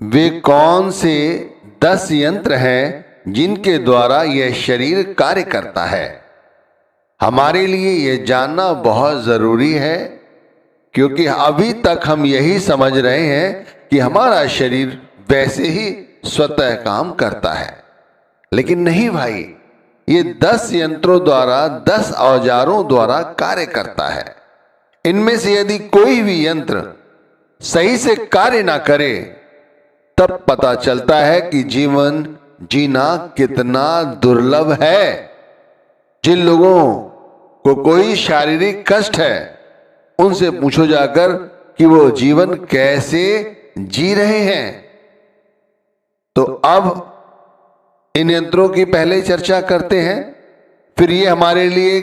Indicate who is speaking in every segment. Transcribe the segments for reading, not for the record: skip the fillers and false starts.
Speaker 1: वे कौन से 10 यंत्र हैं जिनके द्वारा यह शरीर कार्य करता है। हमारे लिए यह जानना बहुत जरूरी है, क्योंकि अभी तक हम यही समझ रहे हैं कि हमारा शरीर वैसे ही स्वतः काम करता है, लेकिन नहीं भाई, ये 10 यंत्रों द्वारा, 10 औजारों द्वारा कार्य करता है। इनमें से यदि कोई भी यंत्र सही से कार्य ना करे, तब पता चलता है कि जीवन जीना कितना दुर्लभ है। जिन लोगों को कोई शारीरिक कष्ट है, उनसे पूछो जाकर कि वो जीवन कैसे जी रहे हैं। तो अब इन यंत्रों की पहले चर्चा करते हैं, फिर ये हमारे लिए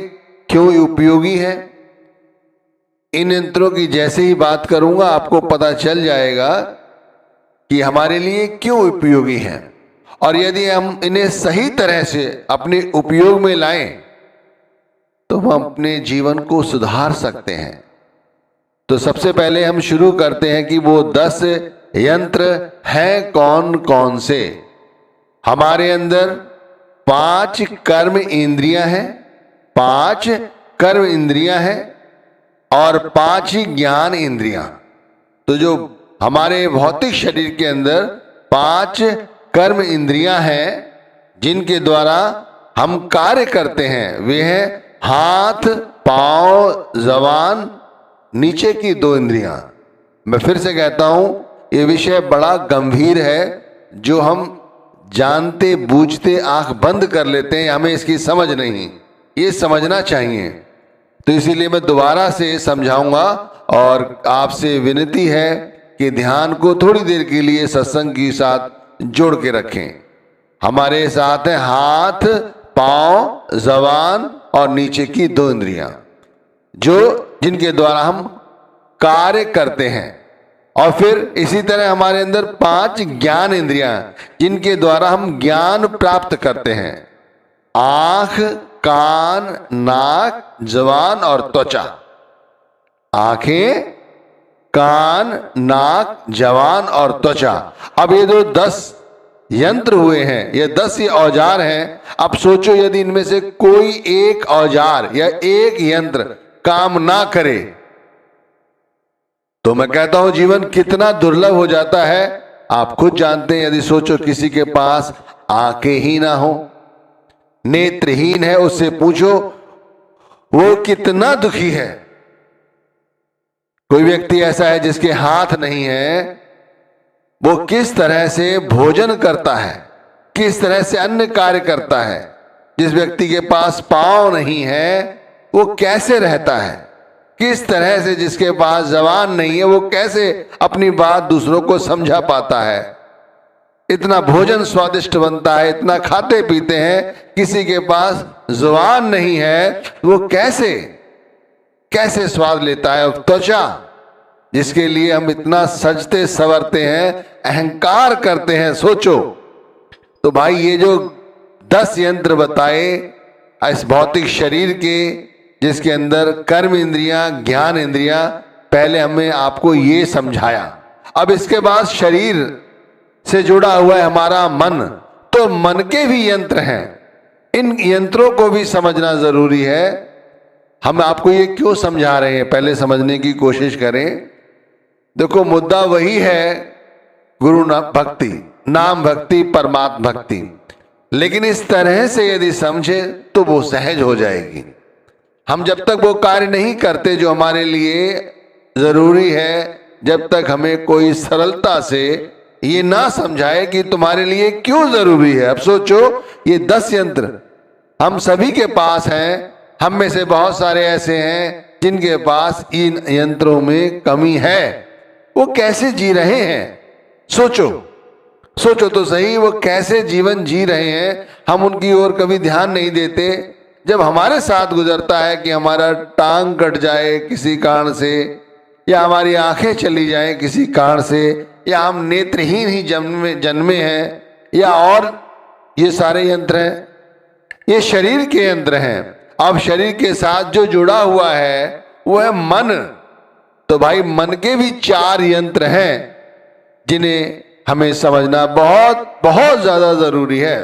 Speaker 1: क्यों उपयोगी है। इन यंत्रों की जैसे ही बात करूंगा, आपको पता चल जाएगा कि हमारे लिए क्यों उपयोगी हैं, और यदि हम इन्हें सही तरह से अपने उपयोग में लाएं, तो हम अपने जीवन को सुधार सकते हैं। तो सबसे पहले हम शुरू करते हैं कि वो 10 यंत्र हैं कौन कौन से। हमारे अंदर 5 कर्म इंद्रियां हैं, 5 कर्म इंद्रियां हैं और 5 ही ज्ञान इंद्रियां। तो जो हमारे भौतिक शरीर के अंदर 5 कर्म इंद्रियां हैं जिनके द्वारा हम कार्य करते हैं, वे हैं हाथ, पांव, जबान, नीचे की 2 इंद्रियां। मैं फिर से कहता हूं, ये विषय बड़ा गंभीर है, जो हम जानते बूझते आंख बंद कर लेते हैं, हमें इसकी समझ नहीं, ये समझना चाहिए। तो इसीलिए मैं दोबारा से समझाऊंगा, और आपसे विनती है कि ध्यान को थोड़ी देर के लिए सत्संग के साथ जोड़ के रखें। हमारे साथ है हाथ, पांव, जबान और नीचे की 2 इंद्रियां, जो जिनके द्वारा हम कार्य करते हैं। और फिर इसी तरह हमारे अंदर 5 ज्ञान इंद्रियां, जिनके द्वारा हम ज्ञान प्राप्त करते हैं। आंख, कान, नाक, जबान और त्वचा। आंखें, कान, नाक, जबान और त्वचा। अब ये जो 10 यंत्र हुए हैं, ये 10 ही औजार हैं। अब सोचो, यदि इनमें से कोई एक औजार या एक यंत्र काम ना करे, तो मैं कहता हूं जीवन कितना दुर्लभ हो जाता है। आप खुद जानते हैं, यदि सोचो किसी के पास आंखें ही ना हो, नेत्रहीन है, उससे पूछो वो कितना दुखी है। कोई व्यक्ति ऐसा है जिसके हाथ नहीं है, वो किस तरह से भोजन करता है, किस तरह से अन्य कार्य करता है। जिस व्यक्ति के पास पांव नहीं है, वो कैसे रहता है, किस तरह से जिसके पास जबान नहीं है, वो कैसे अपनी बात दूसरों को समझा पाता है। इतना भोजन स्वादिष्ट बनता है, इतना खाते पीते हैं, किसी के पास जुबान नहीं है, वो कैसे कैसे स्वाद लेता है। त्वचा, जिसके लिए हम इतना सजते संवरते हैं, अहंकार करते हैं, सोचो। तो भाई ये जो 10 यंत्र बताए इस भौतिक शरीर के, जिसके अंदर कर्म इंद्रियां, ज्ञान इंद्रियां, पहले हमें आपको ये समझाया। अब इसके बाद शरीर से जुड़ा हुआ है हमारा मन, तो मन के भी यंत्र हैं। इन यंत्रों को भी समझना जरूरी है। हम आपको ये क्यों समझा रहे हैं, पहले समझने की कोशिश करें। देखो, मुद्दा वही है, गुरु भक्ति, नाम भक्ति, परमात्मा भक्ति। लेकिन इस तरह से यदि समझे तो वो सहज हो जाएगी। हम जब तक वो कार्य नहीं करते जो हमारे लिए जरूरी है, जब तक हमें कोई सरलता से ये ना समझाए कि तुम्हारे लिए क्यों जरूरी है। अब सोचो, ये 10 यंत्र हम सभी के पास हैं। हम में से बहुत सारे ऐसे हैं जिनके पास इन यंत्रों में कमी है। वो कैसे जी रहे हैं, सोचो, सोचो तो सही, वो कैसे जीवन जी रहे हैं। हम उनकी ओर कभी ध्यान नहीं देते। जब हमारे साथ गुजरता है कि हमारा टांग कट जाए किसी कारण से, या हमारी आंखें चली जाएं किसी कारण से, या हम नेत्रहीन ही जन्मे हैं, या और ये सारे यंत्र हैं, ये शरीर के यंत्र हैं। अब शरीर के साथ जो जुड़ा हुआ है वो है मन। तो भाई मन के भी 4 यंत्र हैं, जिन्हें हमें समझना बहुत बहुत ज्यादा जरूरी है।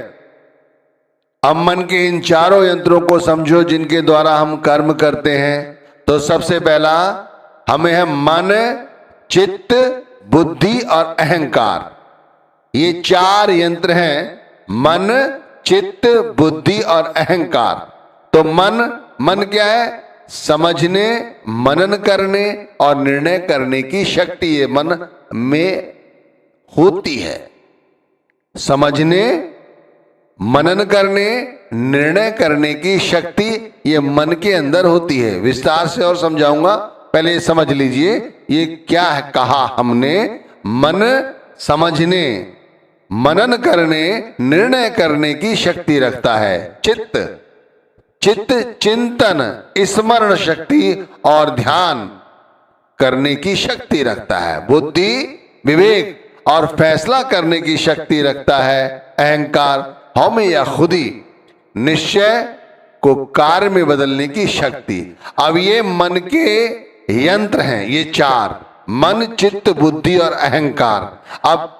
Speaker 1: अब मन के इन चारों यंत्रों को समझो जिनके द्वारा हम कर्म करते हैं। तो सबसे पहला हमें है मन, चित्त, बुद्धि और अहंकार। ये चार यंत्र हैं, मन, चित्त, बुद्धि और अहंकार। तो मन क्या है? समझने, मनन करने और निर्णय करने की शक्ति ये मन में होती है। समझने, मनन करने, निर्णय करने की शक्ति ये मन के अंदर होती है। विस्तार से और समझाऊंगा, पहले ये समझ लीजिए ये क्या है कहा हमने। मन समझने, मनन करने, निर्णय करने की शक्ति रखता है। चित्त चिंतन, स्मरण शक्ति और ध्यान करने की शक्ति रखता है। बुद्धि विवेक और फैसला करने की शक्ति रखता है। अहंकार हमें या खुदी निश्चय को कार्य में बदलने की शक्ति। अब ये मन के यंत्र हैं, ये चार, मन, चित्त, बुद्धि और अहंकार। अब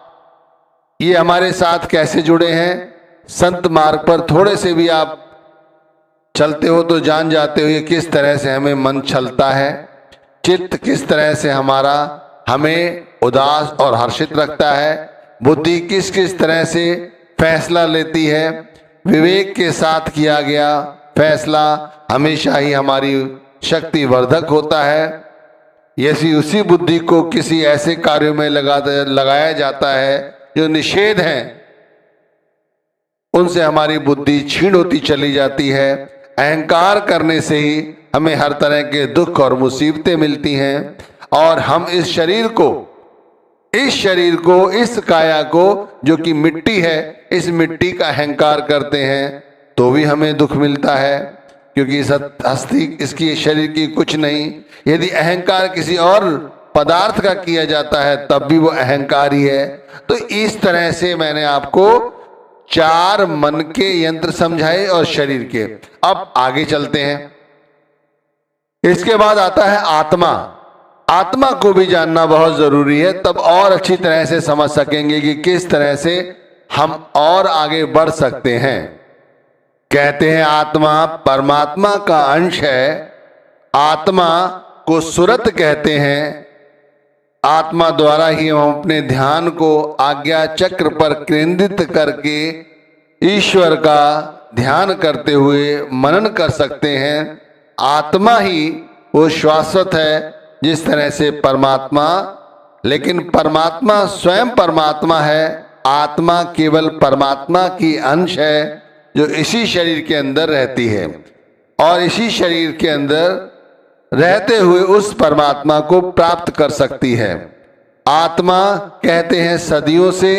Speaker 1: ये हमारे साथ कैसे जुड़े हैं? संत मार्ग पर थोड़े से भी आप चलते हो तो जान जाते हो ये किस तरह से हमें मन चलता है। चित्त किस तरह से हमारा हमें उदास और हर्षित रखता है। बुद्धि किस किस तरह से फैसला लेती है। विवेक के साथ किया गया फैसला हमेशा ही हमारी शक्ति वर्धक होता है। यदि उसी बुद्धि को किसी ऐसे कार्यों में लगाया जाता है जो निषेध हैं, उनसे हमारी बुद्धि क्षीण होती चली जाती है। अहंकार करने से ही हमें हर तरह के दुख और मुसीबतें मिलती हैं और हम इस शरीर को, इस काया को जो कि मिट्टी है, इस मिट्टी का अहंकार करते हैं तो भी हमें दुख मिलता है, क्योंकि इस हस्ती इसकी शरीर की कुछ नहीं। यदि अहंकार किसी और पदार्थ का किया जाता है तब भी वो अहंकार ही है। तो इस तरह से मैंने आपको चार मन के यंत्र समझाए और शरीर के। अब आगे चलते हैं। इसके बाद आता है आत्मा। आत्मा को भी जानना बहुत जरूरी है, तब और अच्छी तरह से समझ सकेंगे कि किस तरह से हम और आगे बढ़ सकते हैं। कहते हैं आत्मा परमात्मा का अंश है। आत्मा को सुरत कहते हैं। आत्मा द्वारा ही हम अपने ध्यान को आज्ञा चक्र पर केंद्रित करके ईश्वर का ध्यान करते हुए मनन कर सकते हैं। आत्मा ही वो शाश्वत है जिस तरह से परमात्मा, लेकिन परमात्मा स्वयं परमात्मा है। आत्मा केवल परमात्मा की अंश है जो इसी शरीर के अंदर रहती है और इसी शरीर के अंदर रहते हुए उस परमात्मा को प्राप्त कर सकती है। आत्मा कहते हैं सदियों से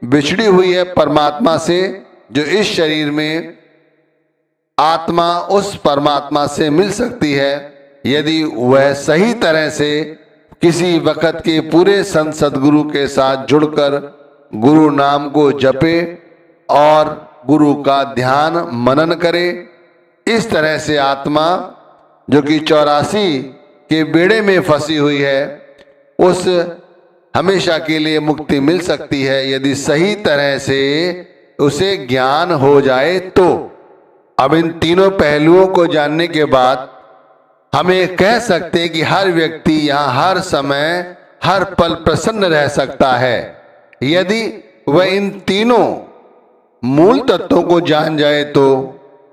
Speaker 1: बिछड़ी हुई है परमात्मा से, जो इस शरीर में आत्मा उस परमात्मा से मिल सकती है यदि वह सही तरह से किसी वक्त के पूरे संत सदगुरु के साथ जुड़कर गुरु नाम को जपे और गुरु का ध्यान मनन करे। इस तरह से आत्मा जो कि 84 के बेड़े में फंसी हुई है, उस हमेशा के लिए मुक्ति मिल सकती है यदि सही तरह से उसे ज्ञान हो जाए तो। अब इन तीनों पहलुओं को जानने के बाद हमें कह सकते हैं कि हर व्यक्ति यहाँ हर समय हर पल प्रसन्न रह सकता है यदि वह इन तीनों मूल तत्वों को जान जाए तो,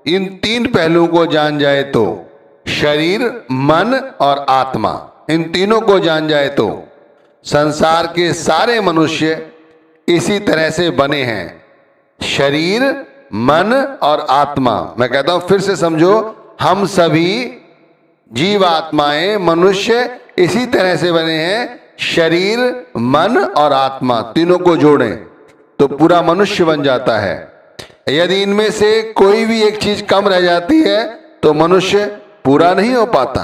Speaker 1: इन तीन पहलुओं को जान जाए तो, शरीर, मन और आत्मा, इन तीनों को जान जाए तो। संसार के सारे मनुष्य इसी तरह से बने हैं, शरीर, मन और आत्मा। मैं कहता हूं फिर से समझो, हम सभी जीवात्माएं मनुष्य इसी तरह से बने हैं, शरीर, मन और आत्मा, तीनों को जोड़ें तो पूरा मनुष्य बन जाता है। यदि इनमें से कोई भी एक चीज कम रह जाती है तो मनुष्य पूरा नहीं हो पाता।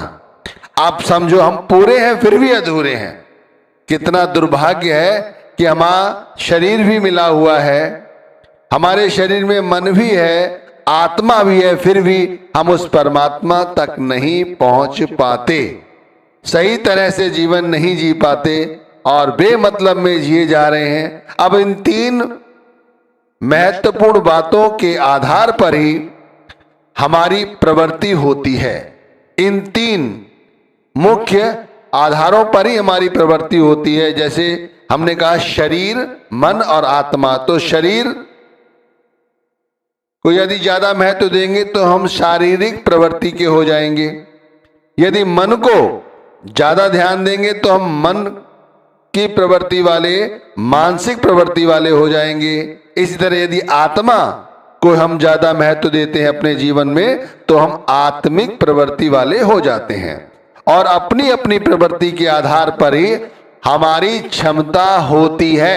Speaker 1: आप समझो हम पूरे हैं फिर भी अधूरे हैं। कितना दुर्भाग्य है कि हमारा शरीर भी मिला हुआ है, हमारे शरीर में मन भी है, आत्मा भी है, फिर भी हम उस परमात्मा तक नहीं पहुंच पाते, सही तरह से जीवन नहीं जी पाते। और बेमतलब में जिए जा रहे हैं। अब इन तीन महत्वपूर्ण बातों के आधार पर ही हमारी प्रवृत्ति होती है। इन तीन मुख्य आधारों पर ही हमारी प्रवृत्ति होती है। जैसे हमने कहा शरीर, मन और आत्मा। तो शरीर को यदि ज्यादा महत्व देंगे तो हम शारीरिक प्रवृत्ति के हो जाएंगे। यदि मन को ज्यादा ध्यान देंगे तो हम मन की प्रवृत्ति वाले, मानसिक प्रवृत्ति वाले हो जाएंगे। इसी तरह यदि आत्मा को हम ज्यादा महत्व देते हैं अपने जीवन में तो हम आत्मिक प्रवृत्ति वाले हो जाते हैं। और अपनी अपनी प्रवृत्ति के आधार पर ही हमारी क्षमता होती है।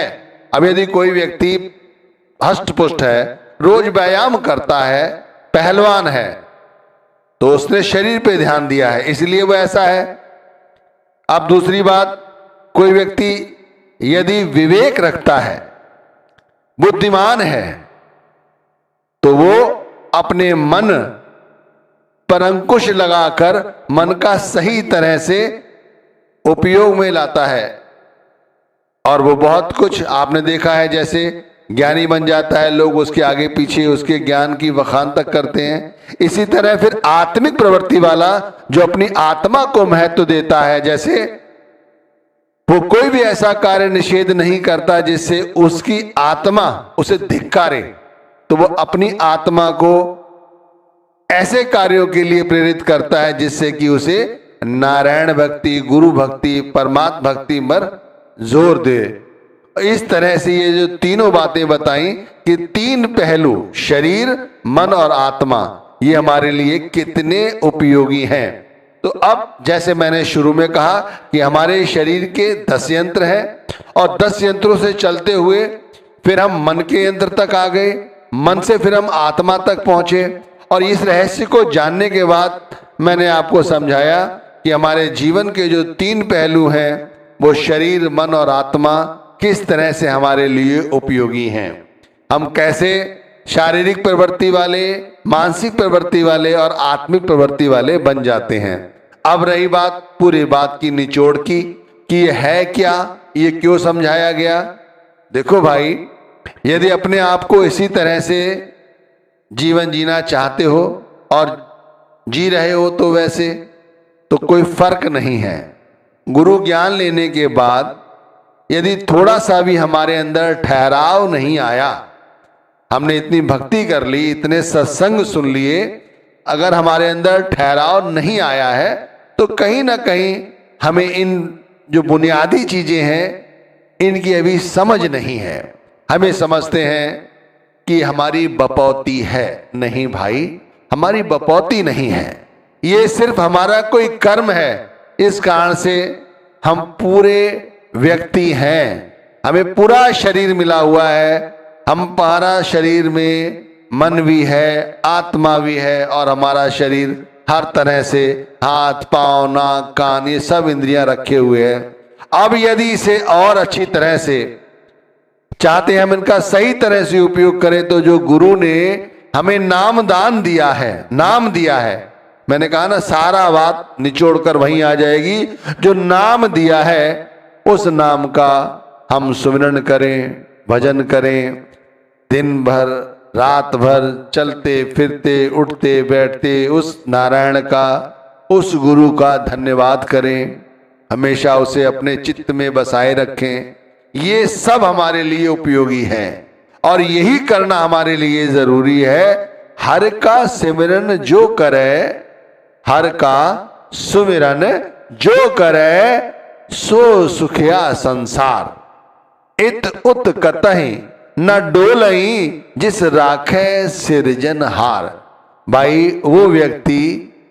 Speaker 1: अब यदि कोई व्यक्ति हष्ट-पुष्ट है, रोज व्यायाम करता है, पहलवान है, तो उसने शरीर पे ध्यान दिया है, इसलिए वो ऐसा है। अब दूसरी बात, कोई व्यक्ति यदि विवेक रखता है, बुद्धिमान है, तो वो अपने मन पर अंकुश लगाकर मन का सही तरह से उपयोग में लाता है और वो बहुत कुछ आपने देखा है, जैसे ज्ञानी बन जाता है, लोग उसके आगे पीछे उसके ज्ञान की बखान तक करते हैं। इसी तरह फिर आत्मिक प्रवृत्ति वाला जो अपनी आत्मा को महत्व देता है, जैसे वो कोई भी ऐसा कार्य निषेध नहीं करता जिससे उसकी आत्मा उसे धिक्कारे, तो वो अपनी आत्मा को ऐसे कार्यों के लिए प्रेरित करता है जिससे कि उसे नारायण भक्ति, गुरु भक्ति, परमात्मा भक्ति पर जोर दे। इस तरह से ये जो तीनों बातें बताई कि तीन पहलू शरीर, मन और आत्मा, ये हमारे लिए कितने उपयोगी हैं। तो अब जैसे मैंने शुरू में कहा कि हमारे शरीर के 10 यंत्र हैं और 10 यंत्रों से चलते हुए फिर हम मन के यंत्र तक आ गए, मन से फिर हम आत्मा तक पहुंचे। और इस रहस्य को जानने के बाद मैंने आपको समझाया कि हमारे जीवन के जो 3 पहलू हैं वो शरीर, मन और आत्मा किस तरह से हमारे लिए उपयोगी हैं। हम कैसे शारीरिक प्रवृत्ति वाले, मानसिक प्रवृत्ति वाले और आत्मिक प्रवृत्ति वाले बन जाते हैं। अब रही बात पूरी बात की निचोड़ की कि ये है क्या, ये क्यों समझाया गया। देखो भाई, यदि अपने आप को इसी तरह से जीवन जीना चाहते हो और जी रहे हो तो वैसे तो कोई फर्क नहीं है। गुरु ज्ञान लेने के बाद यदि थोड़ा सा भी हमारे अंदर ठहराव नहीं आया, हमने इतनी भक्ति कर ली, इतने सत्संग सुन लिए, अगर हमारे अंदर ठहराव नहीं आया है तो कहीं ना कहीं हमें इन जो बुनियादी चीजें हैं इनकी अभी समझ नहीं है। हमें समझते हैं कि हमारी बपौती है। नहीं भाई, हमारी बपौती नहीं है, ये सिर्फ हमारा कोई कर्म है। इस कारण से हम पूरे व्यक्ति हैं, हमें पूरा शरीर मिला हुआ है। हमारा शरीर में मन भी है, आत्मा भी है और हमारा शरीर हर तरह से हाथ, पांव, नाक, कान, ये सब इंद्रियां रखे हुए हैं। अब यदि इसे और अच्छी तरह से चाहते हैं हम इनका सही तरह से उपयोग करें तो जो गुरु ने हमें नाम दान दिया है, नाम दिया है, मैंने कहा ना सारा बात निचोड़ कर वहीं आ जाएगी। जो नाम दिया है उस नाम का हम सुमिरन करें, भजन करें, दिन भर रात भर चलते फिरते उठते बैठते उस नारायण का, उस गुरु का धन्यवाद करें, हमेशा उसे अपने चित्त में बसाए रखें। ये सब हमारे लिए उपयोगी है और यही करना हमारे लिए जरूरी है। हर का सिमरन जो करे, हर का सुमिरन जो करे, सो सुखिया संसार। इत उत कतहि न डोलई जिस राखे सिरजनहार। भाई वो व्यक्ति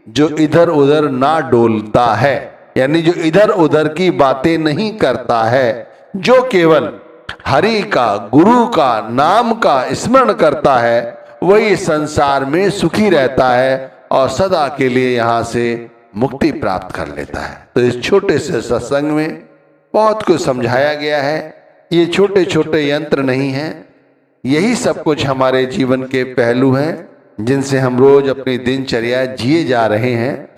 Speaker 1: जो इधर उधर ना डोलता है, यानी जो इधर उधर की बातें नहीं करता है, जो केवल हरि का, गुरु का, नाम का स्मरण करता है, वही संसार में सुखी रहता है और सदा के लिए यहाँ से मुक्ति प्राप्त कर लेता है। तो इस छोटे से सत्संग में बहुत कुछ समझाया गया है। ये छोटे छोटे यंत्र नहीं हैं, यही सब कुछ हमारे जीवन के पहलू हैं जिनसे हम रोज अपनी दिनचर्या जिए जा रहे हैं।